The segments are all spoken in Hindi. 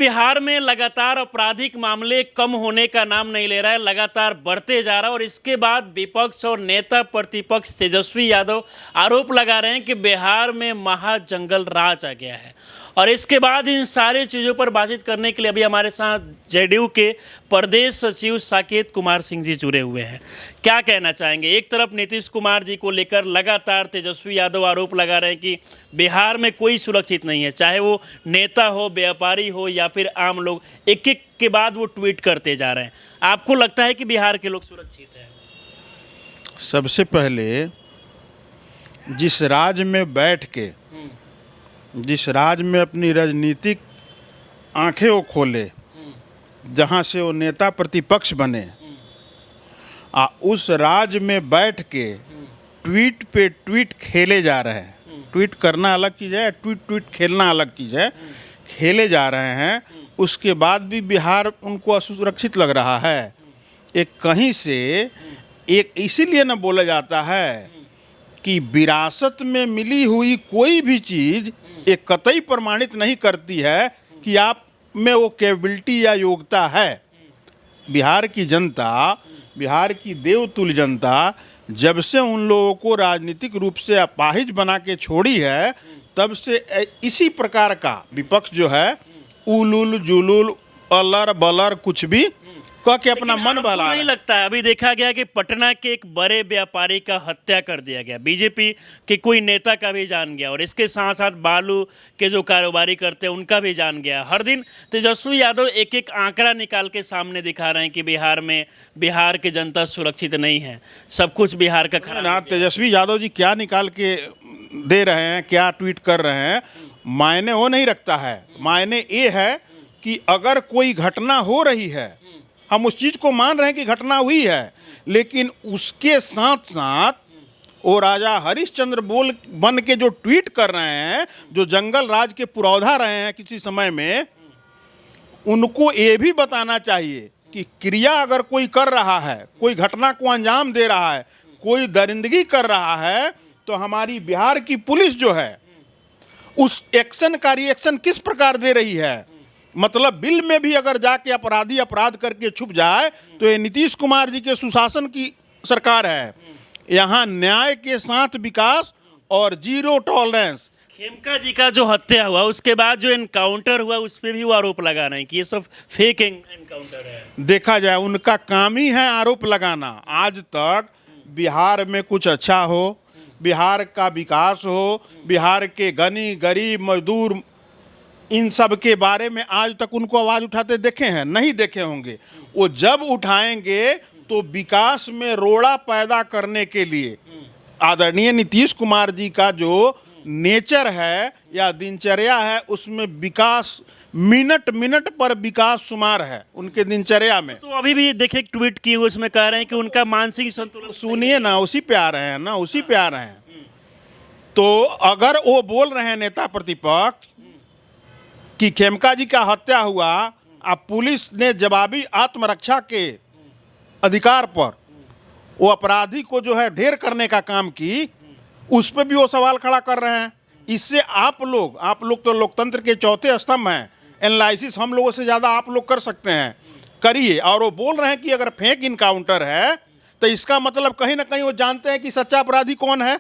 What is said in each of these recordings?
बिहार में लगातार आपराधिक मामले कम होने का नाम नहीं ले रहा है, लगातार बढ़ते जा रहा है। और इसके बाद विपक्ष और नेता प्रतिपक्ष तेजस्वी यादव आरोप लगा रहे हैं कि बिहार में महाजंगल राज आ गया है। और इसके बाद इन सारी चीज़ों पर बातचीत करने के लिए अभी हमारे साथ जेडीयू के प्रदेश सचिव साकेत कुमार सिंह जी जुड़े हुए हैं। क्या कहना चाहेंगे? एक तरफ नीतीश कुमार जी को लेकर लगातार तेजस्वी यादव आरोप लगा रहे हैं कि बिहार में कोई सुरक्षित नहीं है, चाहे वो नेता हो, व्यापारी हो या फिर आम लोग, एक एक के बाद वो ट्वीट करते जा रहे हैं। आपको लगता है कि बिहार के लोग सुरक्षित हैं? सबसे पहले जिस राज्य में बैठ के, जिस राज्य में अपनी राजनीतिक आंखें वो खोले, जहाँ से वो नेता प्रतिपक्ष बने, उस राज्य में बैठ के ट्वीट पे ट्वीट खेले जा रहे हैं। ट्वीट करना अलग चीज़ है, ट्वीट खेलना अलग चीज़ है। खेले जा रहे हैं, उसके बाद भी बिहार उनको असुरक्षित लग रहा है। एक कहीं से एक इसीलिए न बोला जाता है कि विरासत में मिली हुई कोई भी चीज़ एक कतई प्रमाणित नहीं करती है कि आप में वो कैपेबिलिटी या योग्यता है। बिहार की जनता, बिहार की देवतुल्य जनता जब से उन लोगों को राजनीतिक रूप से अपाहिज बना के छोड़ी है, तब से इसी प्रकार का विपक्ष जो है उलुल जुलुल अलर बलर कुछ भी कह के अपना मन बहला। नहीं लगता है अभी देखा गया कि पटना के एक बड़े व्यापारी का हत्या कर दिया गया, बीजेपी के कोई नेता का भी जान गया, और इसके साथ साथ बालू के जो कारोबारी करते हैं उनका भी जान गया। हर दिन तेजस्वी यादव एक एक आंकड़ा निकाल के सामने दिखा रहे हैं कि बिहार की जनता सुरक्षित नहीं है, सब कुछ बिहार का खराब। तेजस्वी यादव जी क्या निकाल के दे रहे हैं, क्या ट्वीट कर रहे हैं, मायने वो नहीं रखता है। मायने ये है कि अगर कोई घटना हो रही है, हम उस चीज़ को मान रहे हैं कि घटना हुई है, लेकिन उसके साथ साथ वो राजा हरिश्चंद्र बन के जो ट्वीट कर रहे हैं, जो जंगल राज के पुरौधा रहे हैं किसी समय में, उनको ये भी बताना चाहिए कि क्रिया अगर कोई कर रहा है, कोई घटना को अंजाम दे रहा है, कोई दरिंदगी कर रहा है, तो हमारी बिहार की पुलिस जो है उस एक्शन का रिएक्शन किस प्रकार दे रही है। मतलब बिल में भी अगर जाके अपराधी अपराध करके छुप जाए तो ये नीतीश कुमार जी के सुशासन की सरकार है। यहाँ न्याय के साथ विकास और जीरो टॉलरेंस। खेमका जी का जो हत्या हुआ, उसके बाद जो एनकाउंटर हुआ, उस पर भी वो आरोप लगा रहे हैं कि ये सब फेक एनकाउंटर है। देखा जाए उनका काम ही है आरोप लगाना। आज तक बिहार में कुछ अच्छा हो, बिहार का विकास हो, बिहार के गनी गरीब मजदूर, इन सब के बारे में आज तक उनको आवाज़ उठाते देखे हैं? नहीं देखे होंगे। वो जब उठाएंगे तो विकास में रोड़ा पैदा करने के लिए आदरणीय नीतीश कुमार जी का जो नेचर है या दिनचर्या है, उसमें विकास मिनट मिनट पर विकास शुमार है उनके दिनचर्या में। तो अभी भी देखे ट्वीट किए हुए, उसमें कह रहे हैं कि उनका मानसिक संतुलन। सुनिए ना, उसी पे आ रहे हैं ना, उसी पे आ रहे हैं। तो अगर वो बोल रहे हैं नेता प्रतिपक्ष कि खेमका जी का हत्या हुआ, अब पुलिस ने जवाबी आत्मरक्षा के अधिकार पर वो अपराधी को जो है ढेर करने का काम की, उस पर भी वो सवाल खड़ा कर रहे हैं। इससे आप लोग तो लोकतंत्र के चौथे स्तंभ हैं। एनालिसिस हम लोगों से ज़्यादा आप लोग कर सकते हैं, करिए। और वो बोल रहे हैं कि अगर फेक इनकाउंटर है तो इसका मतलब कहीं ना कहीं वो जानते हैं कि सच्चा अपराधी कौन है।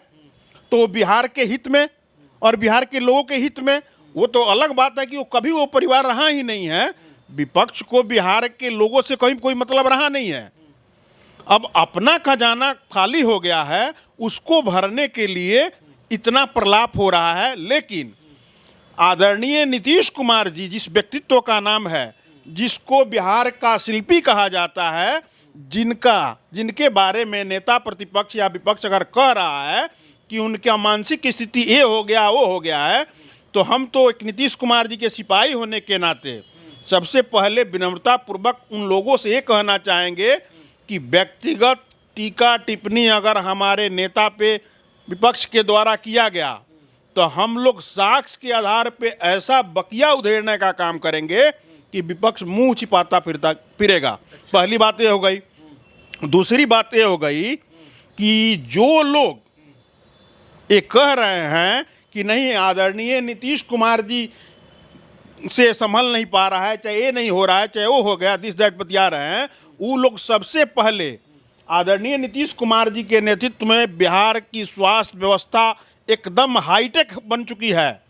तो बिहार के हित में और बिहार के लोगों के हित में, वो तो अलग बात है कि वो कभी वो परिवार रहा ही नहीं है। विपक्ष को बिहार के लोगों से कहीं कोई मतलब रहा नहीं है। अब अपना खजाना खाली हो गया है, उसको भरने के लिए इतना प्रलाप हो रहा है। लेकिन आदरणीय नीतीश कुमार जी जिस व्यक्तित्व का नाम है, जिसको बिहार का शिल्पी कहा जाता है, जिनके बारे में नेता प्रतिपक्ष या विपक्ष अगर कह रहा है कि उनका मानसिक स्थिति ये हो गया वो हो गया है, तो हम तो एक नीतीश कुमार जी के सिपाही होने के नाते सबसे पहले विनम्रता पूर्वक उन लोगों से ये कहना चाहेंगे कि व्यक्तिगत टीका टिप्पणी अगर हमारे नेता पे विपक्ष के द्वारा किया गया, तो हम लोग साक्ष्य के आधार पे ऐसा बकिया उधेड़ने का काम करेंगे कि विपक्ष मुंह छिपाता फिरेगा। पहली बात ये हो गई। दूसरी बात ये हो गई कि जो लोग ये कह रहे हैं कि नहीं आदरणीय नीतीश कुमार जी से संभल नहीं पा रहा है, चाहे ये नहीं हो रहा है, चाहे वो हो गया, दिस दैट बतिया रहे हैं, वो लोग सबसे पहले आदरणीय नीतीश कुमार जी के नेतृत्व में बिहार की स्वास्थ्य व्यवस्था एकदम हाईटेक बन चुकी है।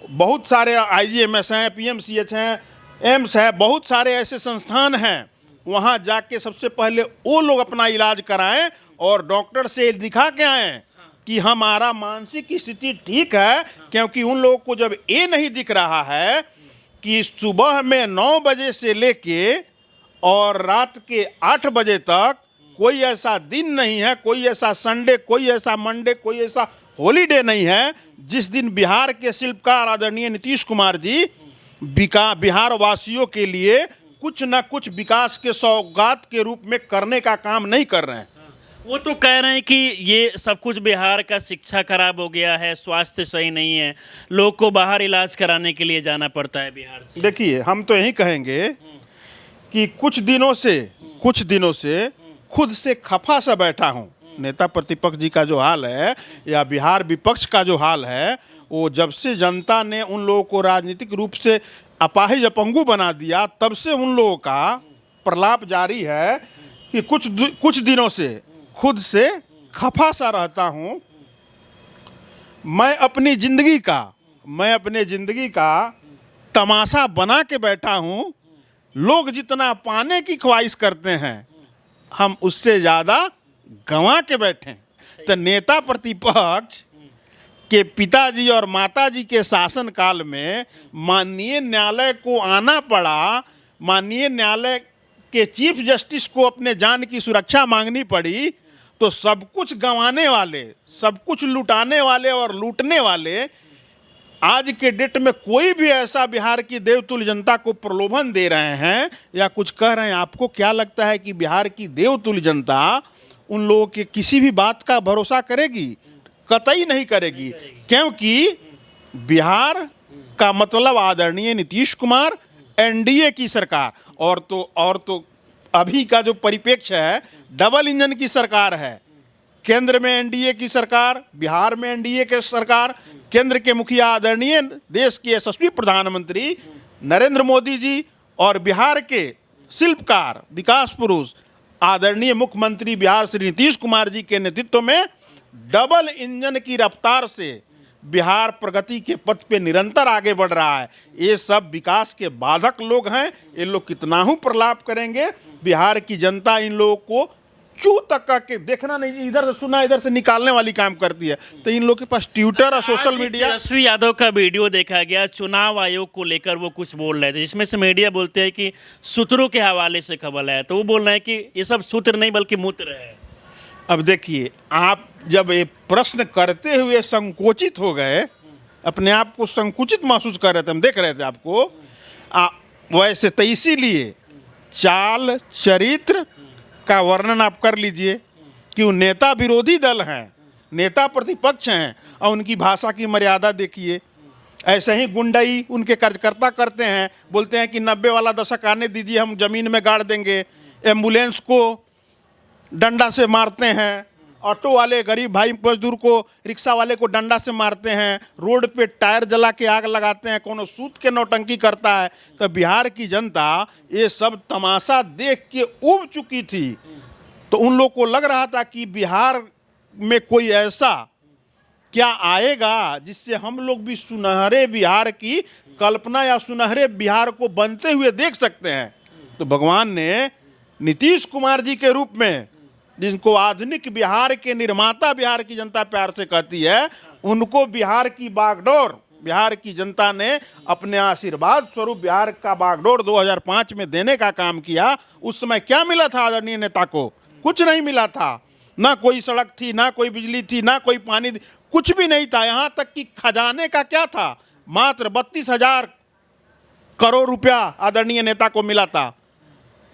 बहुत सारे IGMS हैं, PMCH हैं, एम्स है, बहुत सारे ऐसे संस्थान हैं, वहाँ जाके सबसे पहले वो लोग अपना इलाज कराएं और डॉक्टर से दिखा के आएँ कि हमारा मानसिक स्थिति ठीक है। क्योंकि उन लोगों को जब ये नहीं दिख रहा है कि सुबह में 9 बजे से लेके और रात के 8 बजे तक कोई ऐसा दिन नहीं है, कोई ऐसा संडे, कोई ऐसा मंडे, कोई ऐसा हॉलीडे नहीं है जिस दिन बिहार के शिल्पकार आदरणीय नीतीश कुमार जी बिहार वासियों के लिए कुछ न कुछ विकास के सौगात के रूप में करने का काम नहीं कर रहे हैं। वो तो कह रहे हैं कि ये सब कुछ बिहार का शिक्षा खराब हो गया है, स्वास्थ्य सही नहीं है, लोग को बाहर इलाज कराने के लिए जाना पड़ता है बिहार से। देखिए, हम तो यही कहेंगे कि कुछ दिनों से खुद से खफा सा बैठा हूँ। नेता प्रतिपक्ष जी का जो हाल है या बिहार विपक्ष का जो हाल है, वो जब से जनता ने उन लोगों को राजनीतिक रूप से अपाहिज अपंगु बना दिया, तब से उन लोगों का प्रलाप जारी है कि कुछ दिनों से खुद से खफा सा रहता हूँ। मैं अपनी ज़िंदगी का तमाशा बना के बैठा हूँ। लोग जितना पाने की ख्वाहिश करते हैं, हम उससे ज़्यादा गंवा के बैठे हैं। तो नेता प्रतिपक्ष के पिताजी और माताजी के शासनकाल में माननीय न्यायालय को आना पड़ा, माननीय न्यायालय के चीफ जस्टिस को अपने जान की सुरक्षा मांगनी पड़ी, तो सब कुछ गंवाने वाले, सब कुछ लुटाने वाले और लूटने वाले आज के डेट में कोई भी ऐसा बिहार की देवतुल्य जनता को प्रलोभन दे रहे हैं या कुछ कह रहे हैं। आपको क्या लगता है कि बिहार की देवतुल्य जनता उन लोगों के किसी भी बात का भरोसा करेगी? कतई नहीं करेगी, क्योंकि बिहार का मतलब आदरणीय नीतीश कुमार, NDA की सरकार, और तो अभी का जो परिप्रेक्ष्य है, डबल इंजन की सरकार है। केंद्र में NDA की सरकार, बिहार में NDA की सरकार, केंद्र के मुखिया आदरणीय देश के यशस्वी प्रधानमंत्री नरेंद्र मोदी जी और बिहार के शिल्पकार, विकास पुरुष आदरणीय मुख्यमंत्री बिहार श्री नीतीश कुमार जी के नेतृत्व में डबल इंजन की रफ्तार से बिहार प्रगति के पथ पे निरंतर आगे बढ़ रहा है। ये सब विकास के बाधक लोग हैं। ये लोग कितना ही प्रलाप करेंगे, बिहार की जनता इन लोगों को चू तक के देखना नहीं, इधर से सुना इधर से निकालने वाली काम करती है। तो इन लोगों के पास ट्विटर और सोशल मीडिया। तेजस्वी यादव का वीडियो देखा गया, चुनाव आयोग को लेकर वो कुछ बोल रहे थे, जिसमें से मीडिया बोलते हैं कि सूत्रों के हवाले से खबर है, तो वो बोल रहे हैं कि ये सब सूत्र नहीं बल्कि मूत्र है। अब देखिए, आप जब ये प्रश्न करते हुए संकोचित हो गए, अपने आप को संकुचित महसूस कर रहे थे, हम देख रहे थे आपको, वैसे तो इसीलिए चाल चरित्र का वर्णन आप कर लीजिए कि वो नेता विरोधी दल हैं, नेता प्रतिपक्ष हैं, और उनकी भाषा की मर्यादा देखिए। ऐसे ही गुंडाई उनके कार्यकर्ता करते हैं, बोलते हैं कि 90 वाला दशक आने दीजिए, हम ज़मीन में गाड़ देंगे। एम्बुलेंस को डंडा से मारते हैं, ऑटो वाले गरीब भाई मजदूर को, रिक्शा वाले को डंडा से मारते हैं, रोड पे टायर जला के आग लगाते हैं, कोनो सूत के नौटंकी करता है। तो बिहार की जनता ये सब तमाशा देख के उब चुकी थी। तो उन लोग को लग रहा था कि बिहार में कोई ऐसा क्या आएगा जिससे हम लोग भी सुनहरे बिहार की कल्पना या सुनहरे बिहार को बनते हुए देख सकते हैं। तो भगवान ने नीतीश कुमार जी के रूप में, जिनको आधुनिक बिहार के निर्माता बिहार की जनता प्यार से कहती है, उनको बिहार की बागडोर बिहार की जनता ने अपने आशीर्वाद स्वरूप बिहार का बागडोर 2005 में देने का काम किया। उस समय क्या मिला था आदरणीय नेता को? कुछ नहीं मिला था। ना कोई सड़क थी, ना कोई बिजली थी, ना कोई पानी थी, कुछ भी नहीं था। यहाँ तक कि खजाने का क्या था, मात्र 32,000 करोड़ रुपया आदरणीय नेता को मिला था।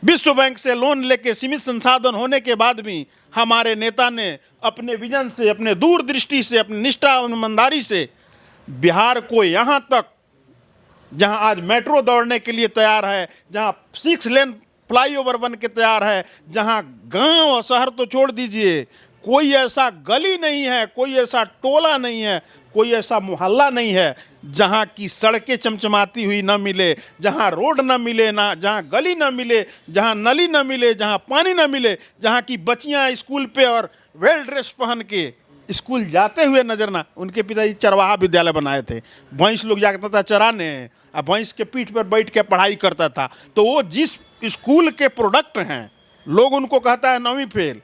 विश्व बैंक से लोन लेके सीमित संसाधन होने के बाद भी हमारे नेता ने अपने विजन से, अपने दूरदृष्टि से, अपनी निष्ठा और ईमानदारी से बिहार को यहाँ तक, जहाँ आज मेट्रो दौड़ने के लिए तैयार है, जहाँ 6 लेन फ्लाईओवर बन के तैयार है, जहाँ गांव और शहर तो छोड़ दीजिए, कोई ऐसा गली नहीं है, कोई ऐसा टोला नहीं है, कोई ऐसा मोहल्ला नहीं है जहाँ की सड़कें चमचमाती हुई न मिले, जहाँ रोड न मिले, ना जहाँ गली न मिले, जहाँ नली न मिले, जहाँ पानी न मिले, जहाँ की बच्चियाँ स्कूल पे और वेल ड्रेस पहन के स्कूल जाते हुए नजर ना। उनके पिताजी चरवाहा विद्यालय बनाए थे, भैंस लोग जाता था चराने और भैंस के पीठ पर बैठ के पढ़ाई करता था। तो वो जिस स्कूल के प्रोडक्ट हैं, लोग उनको कहता है 9वीं फेल।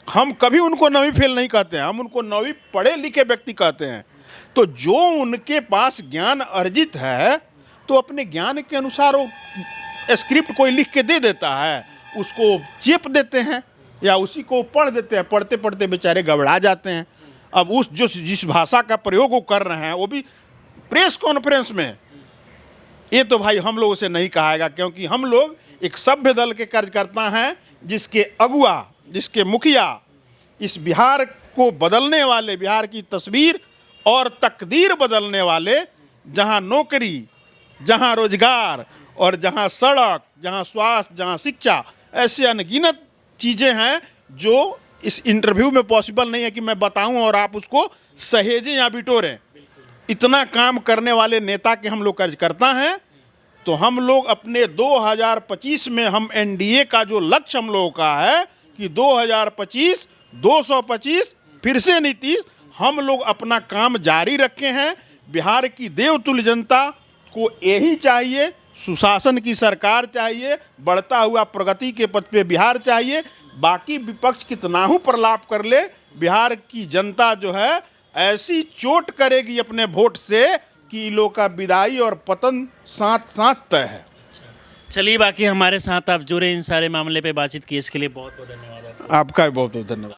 हम कभी उनको 9वीं फेल नहीं कहते हैं, हम उनको 9वीं पढ़े लिखे व्यक्ति कहते हैं। तो जो उनके पास ज्ञान अर्जित है, तो अपने ज्ञान के अनुसार वो स्क्रिप्ट कोई लिख के दे देता है, उसको चेप देते हैं या उसी को पढ़ देते हैं। पढ़ते पढ़ते बेचारे घबरा जाते हैं। अब उस जिस भाषा का प्रयोग वो कर रहे हैं, वो भी प्रेस कॉन्फ्रेंस में, ये तो भाई हम लोगों से नहीं कहाएगा, क्योंकि हम लोग एक सभ्य दल के कार्यकर्ता हैं, जिसके अगुआ, जिसके मुखिया इस बिहार को बदलने वाले, बिहार की तस्वीर और तकदीर बदलने वाले, जहां नौकरी, जहां रोजगार और जहां सड़क, जहां स्वास्थ्य, जहां शिक्षा, ऐसे अनगिनत चीज़ें हैं जो इस इंटरव्यू में पॉसिबल नहीं है कि मैं बताऊं और आप उसको सहेजें या बिटोरें। इतना काम करने वाले नेता के हम लोग कार्यकर्ता हैं। तो हम लोग अपने 2025 में, हम एनडीए का जो लक्ष्य हम लोगों का है कि 2025, 225 फिर से नीतीश, हम लोग अपना काम जारी रखे हैं। बिहार की देवतुल्य जनता को यही चाहिए, सुशासन की सरकार चाहिए, बढ़ता हुआ प्रगति के पथ पे बिहार चाहिए। बाकी विपक्ष कितना ही प्रलाप कर ले, बिहार की जनता जो है ऐसी चोट करेगी अपने वोट से कि इन लोग का विदाई और पतन साथ साथ तय है। चलिए, बाकी हमारे साथ आप जुड़े, इन सारे मामले पे बातचीत की, इसके लिए बहुत बहुत धन्यवाद। आपका भी बहुत बहुत धन्यवाद।